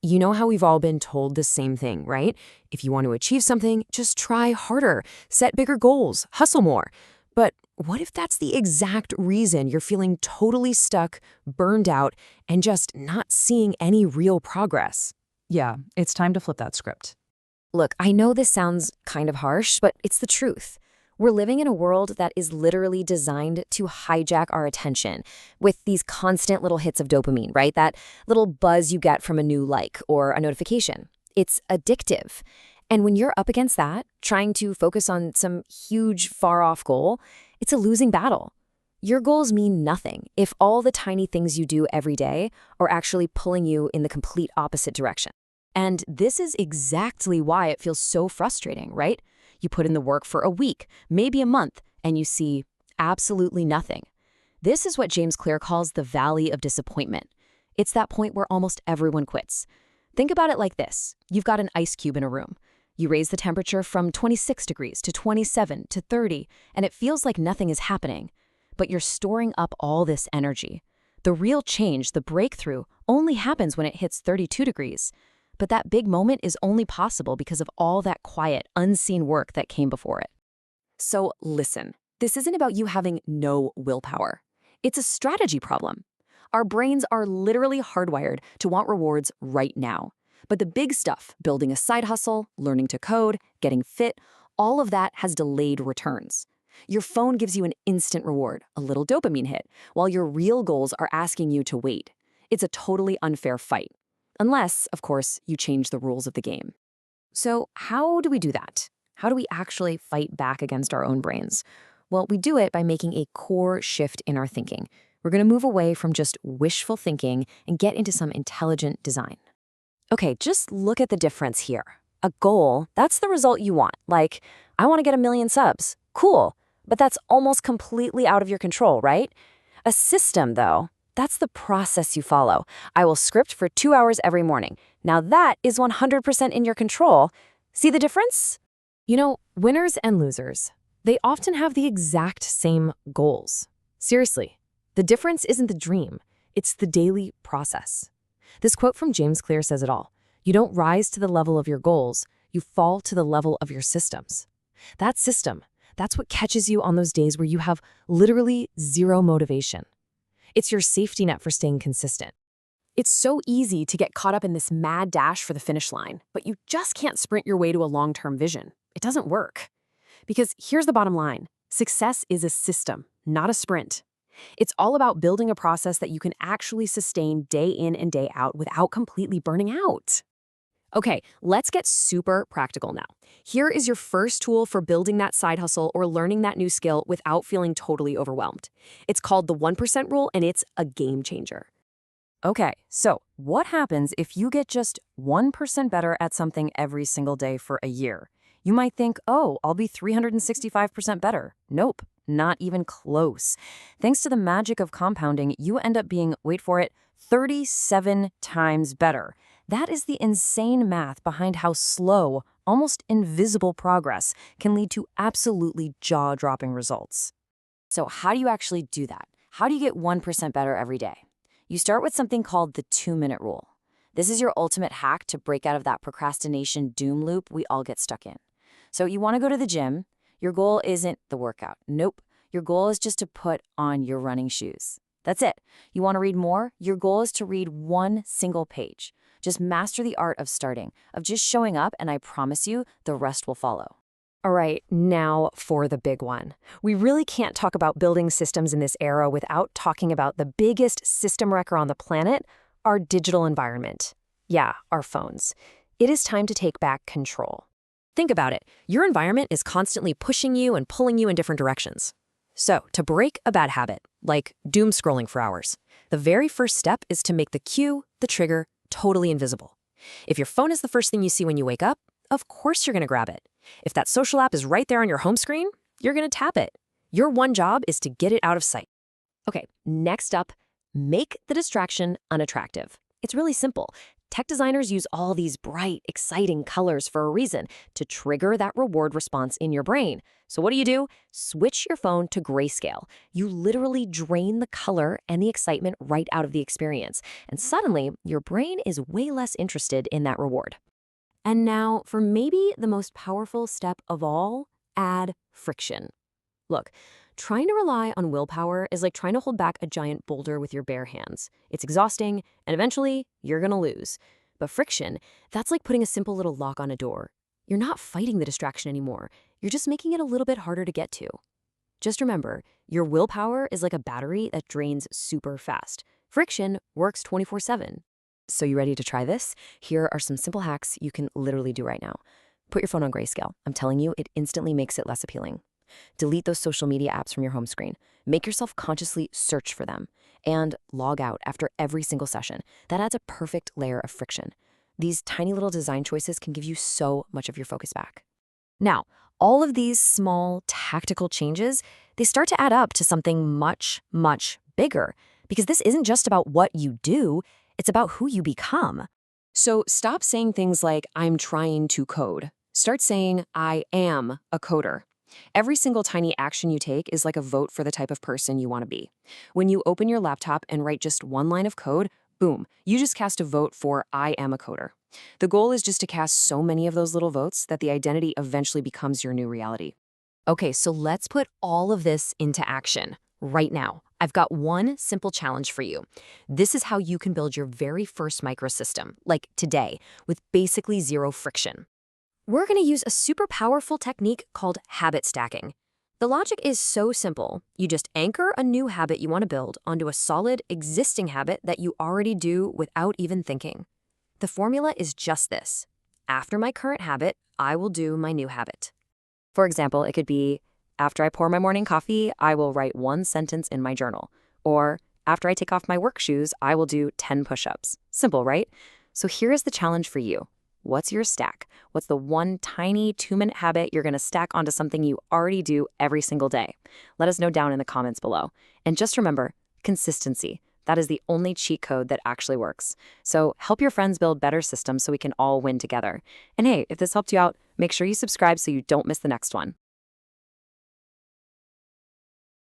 You know how we've all been told the same thing, right? If you want to achieve something, just try harder, set bigger goals, hustle more. But what if that's the exact reason you're feeling totally stuck, burned out, and just not seeing any real progress? Yeah, it's time to flip that script. Look, I know this sounds kind of harsh, but it's the truth. We're living in a world that is literally designed to hijack our attention with these constant little hits of dopamine, right? That little buzz you get from a new like or a notification. It's addictive. And when you're up against that, trying to focus on some huge, far-off goal, it's a losing battle. Your goals mean nothing if all the tiny things you do every day are actually pulling you in the complete opposite direction. And this is exactly why it feels so frustrating, right? You put in the work for a week, maybe a month, and you see absolutely nothing. This is what James Clear calls the valley of disappointment. It's that point where almost everyone quits. Think about it like this. You've got an ice cube in a room. You raise the temperature from 26 degrees to 27 to 30, and it feels like nothing is happening. But you're storing up all this energy. The real change, the breakthrough, only happens when it hits 32 degrees. But that big moment is only possible because of all that quiet, unseen work that came before it. So listen, this isn't about you having no willpower. It's a strategy problem. Our brains are literally hardwired to want rewards right now. But the big stuff, building a side hustle, learning to code, getting fit, all of that has delayed returns. Your phone gives you an instant reward, a little dopamine hit, while your real goals are asking you to wait. It's a totally unfair fight. Unless, of course, you change the rules of the game. So how do we do that? How do we actually fight back against our own brains? Well, we do it by making a core shift in our thinking. We're going to move away from just wishful thinking and get into some intelligent design. Okay, just look at the difference here. A goal, that's the result you want. Like, I want to get 1 million subs. Cool. But that's almost completely out of your control, right? A system, though, that's the process you follow. I will script for 2 hours every morning. Now that is 100% in your control. See the difference? You know, winners and losers, they often have the exact same goals. Seriously, the difference isn't the dream, it's the daily process. This quote from James Clear says it all. You don't rise to the level of your goals, you fall to the level of your systems. That system, that's what catches you on those days where you have literally zero motivation. It's your safety net for staying consistent. It's so easy to get caught up in this mad dash for the finish line, but you just can't sprint your way to a long-term vision. It doesn't work. Because here's the bottom line. Success is a system, not a sprint. It's all about building a process that you can actually sustain day in and day out without completely burning out. Okay, let's get super practical now. Here is your first tool for building that side hustle or learning that new skill without feeling totally overwhelmed. It's called the 1% rule, and it's a game changer. Okay, so what happens if you get just 1% better at something every single day for a year? You might think, oh, I'll be 365% better. Nope, not even close. Thanks to the magic of compounding, you end up being, wait for it, 37 times better. That is the insane math behind how slow, almost invisible progress can lead to absolutely jaw-dropping results. So how do you actually do that? How do you get 1% better every day? You start with something called the 2-minute rule. This is your ultimate hack to break out of that procrastination doom loop we all get stuck in. So you want to go to the gym. Your goal isn't the workout. Nope. Your goal is just to put on your running shoes. That's it. You want to read more? Your goal is to read one single page. Just master the art of starting, of just showing up, and I promise you, the rest will follow. All right, now for the big one. We really can't talk about building systems in this era without talking about the biggest system wrecker on the planet, our digital environment. Yeah, our phones. It is time to take back control. Think about it. Your environment is constantly pushing you and pulling you in different directions. So, to break a bad habit, like doom scrolling for hours, the very first step is to make the cue, the trigger, totally invisible. If your phone is the first thing you see when you wake up, of course you're going to grab it. If that social app is right there on your home screen, you're going to tap it. Your one job is to get it out of sight. Okay, next up, make the distraction unattractive. It's really simple. Tech designers use all these bright, exciting colors for a reason, to trigger that reward response in your brain. So what do? Switch your phone to grayscale. You literally drain the color and the excitement right out of the experience. And suddenly, your brain is way less interested in that reward. And now, for maybe the most powerful step of all, add friction. Look, trying to rely on willpower is like trying to hold back a giant boulder with your bare hands. It's exhausting, and eventually, you're gonna lose. But friction, that's like putting a simple little lock on a door. You're not fighting the distraction anymore. You're just making it a little bit harder to get to. Just remember, your willpower is like a battery that drains super fast. Friction works 24/7. So you ready to try this? Here are some simple hacks you can literally do right now. Put your phone on grayscale. I'm telling you, it instantly makes it less appealing. Delete those social media apps from your home screen. Make yourself consciously search for them. And log out after every single session. That adds a perfect layer of friction. These tiny little design choices can give you so much of your focus back. Now, all of these small tactical changes, they start to add up to something much, much bigger. Because this isn't just about what you do, it's about who you become. So stop saying things like, I'm trying to code. Start saying, I am a coder. Every single tiny action you take is like a vote for the type of person you want to be. When you open your laptop and write just one line of code, boom, you just cast a vote for I am a coder. The goal is just to cast so many of those little votes that the identity eventually becomes your new reality. Okay, so let's put all of this into action right now. I've got one simple challenge for you. This is how you can build your very first microsystem, like today, with basically zero friction. We're going to use a super powerful technique called habit stacking. The logic is so simple. You just anchor a new habit you want to build onto a solid existing habit that you already do without even thinking. The formula is just this. After my current habit, I will do my new habit. For example, it could be, after I pour my morning coffee, I will write one sentence in my journal. Or, after I take off my work shoes, I will do 10 push-ups. Simple, right? So here is the challenge for you. What's your stack? What's the one tiny 2-minute habit you're going to stack onto something you already do every single day? Let us know down in the comments below. And just remember, consistency. That is the only cheat code that actually works. So help your friends build better systems so we can all win together. And hey, if this helped you out, make sure you subscribe so you don't miss the next one.